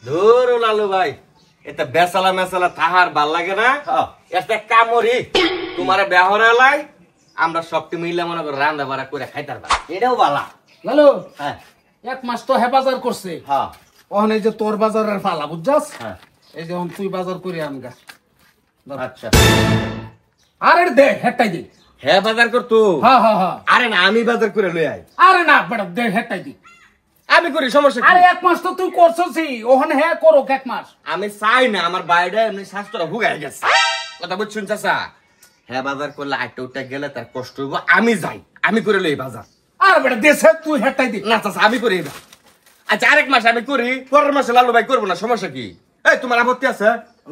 ধুর লালু ভাই, এটা বেসালা মেসালা তাহার ভাল লাগে না। একটা কামড়ি তোমার ব্যবহার লাই আমরা সবটি মিলে মনে করি রান্না বাড়া করে খাইতার পারি, এটাও বালা। লালু হ্যাঁ, 1 মাস তো বাজার করছে। হ্যাঁ, ওখানে যে তোর বাজারের ফালা বুঝছস, হ্যাঁ, এই যে তুই বাজার করে আনগা। আচ্ছা। আরে দে হেটাই দে। হ্যাঁ বাজার করতো। হ্যাঁ হ্যাঁ হ্যাঁ। আরে না, আমি বাজার করে লই আই। আরে না বেটা, দে হেটাই দে। আমি করি, সমস্যা কি? আরে 1 মাস তো তুই করছসই, ওখানে হ্যাঁ করো 1 মাস। আমি চাই না আমার বাইরে এমনি স্বাস্থ্যটা ভুগাই গেছে, কথা বুঝছেন চাচা? হ্যাঁ বাজার করলে আটটা উঠটা গেলে তার কষ্ট হইব, আমি যাই, আমি করে লই বাজার। আরে বেটা দেশে তুই হেটাই দে। না চাচা, আমি করি না। আচ্ছা, আরেক মাস আমি করি, পরের মাসে লালু ভাই করবো না, সমস্যা কি? এই তোমার আপত্তি আছে?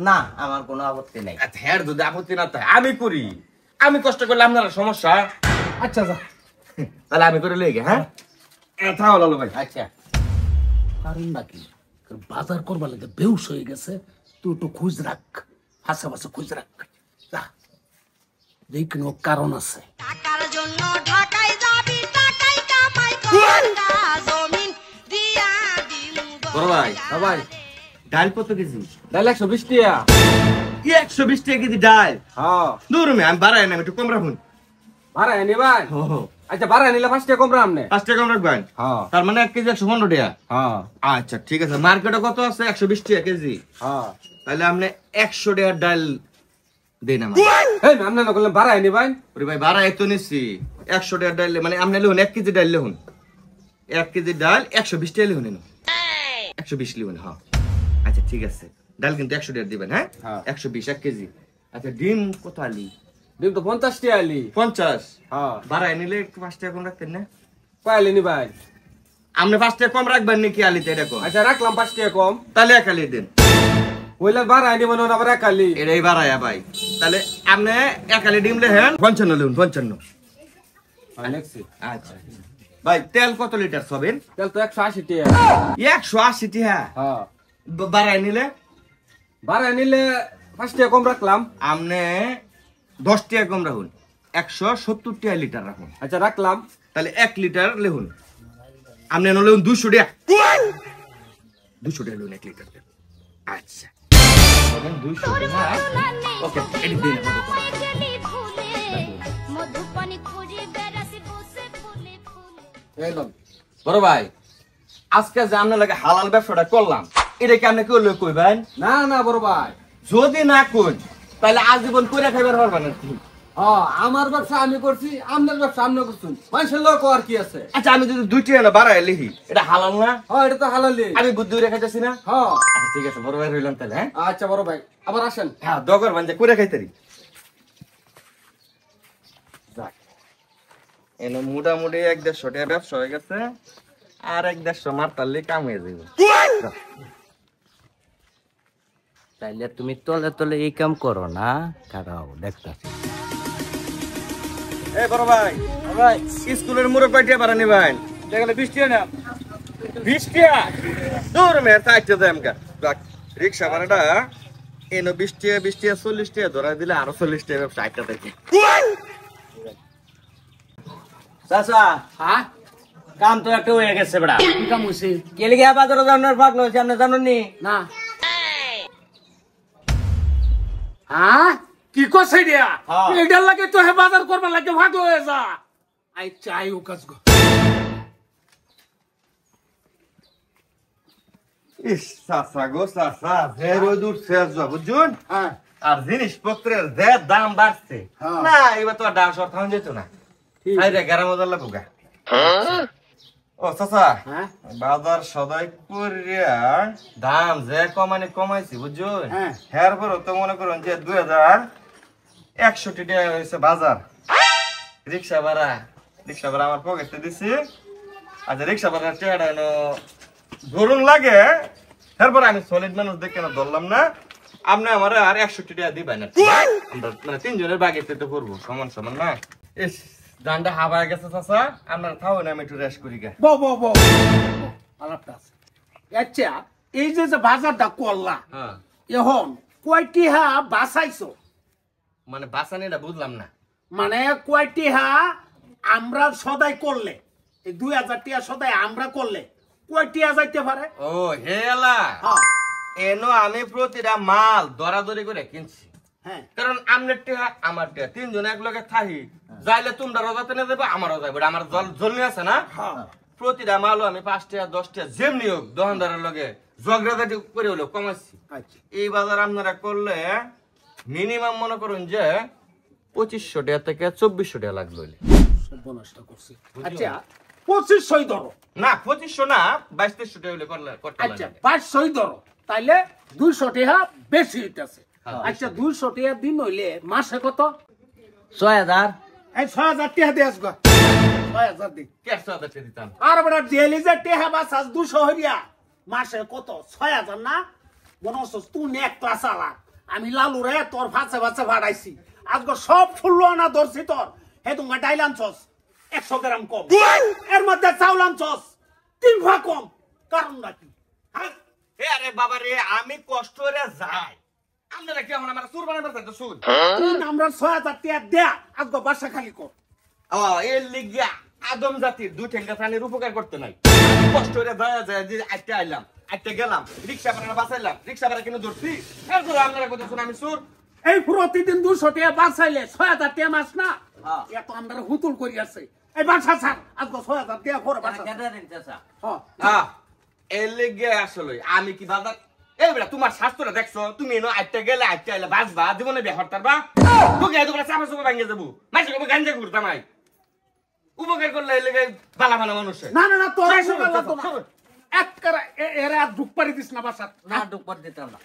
না, আমার কোনো আপত্তি নেই। আচ্ছা, হ্যাঁ যদি আপত্তি না থাকে আমি করি, আমি কষ্ট করলে আপনারা সমস্যা? আচ্ছা যা, তাহলে আমি করে লই গে। হ্যাঁ থাও লালু ভাই। আচ্ছা, কারণ নাকি বাজার করবার লাগে বেউস হয়ে গেছে, তুই একটু খুঁজ রাখ, আশেপাশে খুঁজ রাখ, যা, যে কোনো কারণ আছে। টাকার জন্য ঢাকায় যাবি, টাকাই কামাই করতা, জমিন দিয়া দিমু বড় ভাই, হ্যাঁ ভাই, ডাল কত কেজি? ডাল 120 টাকা। 120 টাকা কেজি ডাল? হ্যাঁ, দূর মে, আমি বাড়াই না, আমি একটু কম রাখুন। ভাড়া এনে ভাই। আচ্ছা, ভাড়া নিলে 5 টাকা কম রাখনে। 5 টাকা কম রাখবেন? হ্যাঁ তার মানে 1 কেজি 115 টাকা। হ্যাঁ আচ্ছা ঠিক আছে, মার্কেটে কত আছে? 120 টাকা কেজি। হ্যাঁ। তাহলে আপনি 100 টাকার ডাল দেন আমার। এই না, আপনি না বললেন ভাড়া এনে ভাই। ওরে ভাই, ভাড়া এত নিচ্ছি, 100 টাকার ডাল মানে আপনি লিখুন 1 কেজি ডাল লিখুন, 1 কেজি ডাল 120 টাকা লিখুন, 120 লিখুন। হ্যাঁ আচ্ছা ঠিক আছে, ডাল কিন্তু 100 টাকা দিবেন। হ্যাঁ, 120 1 কেজি। আচ্ছা, ডিম কত আলি? ডিম তো 50 টাকা আলি। 50? হ্যাঁ, ভাড়া নিলে একটু 5 টাকা কম রাখতেন না? কয়লি নি ভাই? আপনি 5 টাকা কম রাখবেন নাকি আলিতে? এটা কম। আচ্ছা রাখলাম 5 টাকা কম। তাহলে 1 আলি দেন। কইলে ভাড়া এনে মনে আবার একালি। এটাই বাড়ায়া ভাই। তাহলে আপনি 1 আলি ডিম লেহেন 55 লিখুন, 55। আলেক্সি। আচ্ছা ভাই, তেল কত লিটার সবেন? তেল তো 180 টাকা। 180 টাকা? হ্যাঁ, বাড়ায় নিলে? ভাড়া নিলে 5 টাকা কম রাখলাম। আপনি 10 টাকা কম রাখুন, 170 টাকা লিটার রাখুন। আচ্ছা রাখলাম। তাহলে 1 লিটার লিখুন, আপনি নিলেন 200 টাকা। 200 টাকা লিখুন 1 লিটার। আচ্ছা 200 টাকা। ওকে, এটি দিন আমাদের। মধুপানি খুঁজে বেড়াছি বসে ফুলে ফুলে। এই লন। বড় ভাই, আজকে যে আমরা লাগে হালাল ব্যবসাটা করলাম, এটা কি আপনি কেউ কইবেন? না না বড় ভাই, যদি না কই তাহলে আজীবন করে খাইবার পারবেন না। হ্যাঁ, আমার ব্যবসা আমি করছি, আপনার ব্যবসা আপনি করছেন, মানুষের লোক আর কি আছে। আচ্ছা, আমি যদি 2 টাকা না বাড়ায় লিখি, এটা হালাল না? হ্যাঁ, এটা তো হালালি। আমি বুদ্ধি রেখাইতেছি না? হ্যাঁ আচ্ছা ঠিক আছে, বড় ভাই রইলাম তাহলে। হ্যাঁ আচ্ছা বড় ভাই, আবার আসেন। হ্যাঁ, দগর বাঞ্জা করে খাইতারি। যাক, এনে মোটামুটি 1-150 টাকা ব্যবসা হয়ে গেছে, আর 1-150 মারতারলে কাম হয়ে যাবে। তাইলে তুমি তলে তলে এই কাম করো না, খারাও দেখতাছি। এই বড় ভাই, ভাই স্কুলের মুরগ পাইটিয়া বাড়ানি ভাই, দেখলে 20 টাকা না? 20 টাকা? দূর মে, 60 টাকা দাম কা। যাক, রিকশা ভাড়াটা এনে 20 টাকা 20 টাকা 40 টাকা ধরা দিলে আরো 40 টাকা ব্যবসা একটা দেখি। চাচা, হ্যাঁ, কাম তো একটা হয়ে গেছে বড়া। কি কাম হইছে? কে লিগে বাজারে জানার ভাগ নইছে, আপনি জানেন নি? না। হ্যাঁ, কি কইছে দিয়া? হ্যাঁ। এটার লাগে তো হে বাজার করবার লাগে ভাগ হয়ে যা। আই চাই ও কাজ গো। ইস চাচা গো চাচা, যে রোদ উঠছে বুঝুন, হ্যাঁ আর জিনিসপত্রের যে দাম বাড়ছে, হ্যাঁ। না এবার তো আর ডাল সর থাম যেত না। ঠিক। আইরে 11,000 লাগুগা। ও চাচা, হ্যাঁ বাজার সদাই করিয়া দাম যে কমাইছি বুঝুন, হ্যাঁ। হের পর তো মনে করুন যে 2160 টাকা হয়েছে বাজার। রিক্সা ভাড়া আমার পকেটে দিছি। আচ্ছা, রিক্সা ভাড়ার টাকাটা ধরুন লাগে, এরপর আমি সলিড মানুষ দেখে না ধরলাম না, আপনি আমার আর 160 টাকা দিবেন না। আমরা মানে 3 জনের বাগেতে তো করবো সমান সমান না। ইস, দানটা হাওয়া গেছে চাচা, আপনার থাও না, আমি একটু রেস্ট করি গা। ব আলাপটা আছে। আচ্ছা, এই যে বাজারটা করলা, হ্যাঁ, এখন কয়টি হা বাসাইছো? মানে বাসানিটা বুঝলাম না। মানে কয়টি হা আমরা সদাই করলে, এই 2000 টাকা সদাই আমরা করলে কয়টি যাইতে পারে? ও হেলা, হ্যাঁ এনো আমি প্রতিটা মাল দরাদরি করে কিনছি হ্যাঁ কারণ আমনের টিহা আমার টিহা তিনজন এক লগে থাকি যাইলে তোমরা রোজাতে নিয়ে যাবে আমারও যাবে আমার জল জলনি আছে না প্রতিটা মালও আমি 5 টাকা 10 টাকা যেমনি হোক দোকানদারের লগে ঝগড়াঝাটি করে হলো কমাচ্ছি আচ্ছা এই বাজার আপনারা করলে মিনিমাম মনে করুন যে 2500 টাকা থেকে 2400 টাকা লাগলো সর্বনাশটা করছি আচ্ছা 2500 ধরো না 2500 না 2200 টাকা হইলে করলে করতে আচ্ছা লাগে 500 ধরো তাইলে 200 টাকা বেশি হইতাছে আচ্ছা 200 টাকা দিন হইলে মাসে কত 6000 এই 6000 টাকা দেস গো 6000 দি কেসা দিতে দিতাম আর বড় ডেলি যে টাকা বাস 200 হইয়া মাসে কত 6000 না মনে হচ্ছে তুই নেক ক্লাস আলা আমি লালু রে তোর ফাঁসে ফাঁসে ভাড়াইছি আজকে সব ফুললো না ধরছি তোর হে তুমি ডাইল আনছস 100 গ্রাম কম এর মধ্যে চাউল আনছস 3 ভাগ কম কারণ নাকি হ্যাঁ এ আরে বাবা রে আমি কষ্ট করে যাই আপনারা কি আমার সুর বানাবার চাইতো সুর তুই আমরা 6000 টাকা দে আজকে বাসা খালি কর ও এর লিগিয়া আদম জাতির দুই ঠেঙ্গা প্রাণীর উপকার করতে নাই কষ্ট করে যায় যায় যে আইতে আইলাম আইতে গেলাম রিকশা ভাড়া বাঁচাইলাম রিকশা ভাড়া কিনে ধরছি এরপর আপনারা কথা শুনে আমি সুর এই প্রতিদিন 200 টাকা বাঁচাইলে 6000 টাকা মাস না হ্যাঁ। এত আমরা হুতুল করি আছে এই বাসা ছাড় আজকে 6000 টাকা করে বাসা ছাড়। কেটে দিন চাচা হ্যাঁ হ্যাঁ এর লিগে আসলে আমি কি বাজার এই বেটা তোমার স্বাস্থ্যটা দেখছো তুমি এনো আইতে গেলে আইতে আইলে বাঁচবা জীবনে বিয়ে করতে পারবা তোকে এত করে চাপা চাপা ভাঙিয়ে যাবো মাসে কবে গাঞ্জা ঘুরতাম আই উপকার করলে এই লেগে ভালো ভালো মানুষের না না না তোর শোন, সকাল শোন, তো না শোন। এক করে এরা ঢুক পারি দিস না বাসা না ডুকবার দিতাম না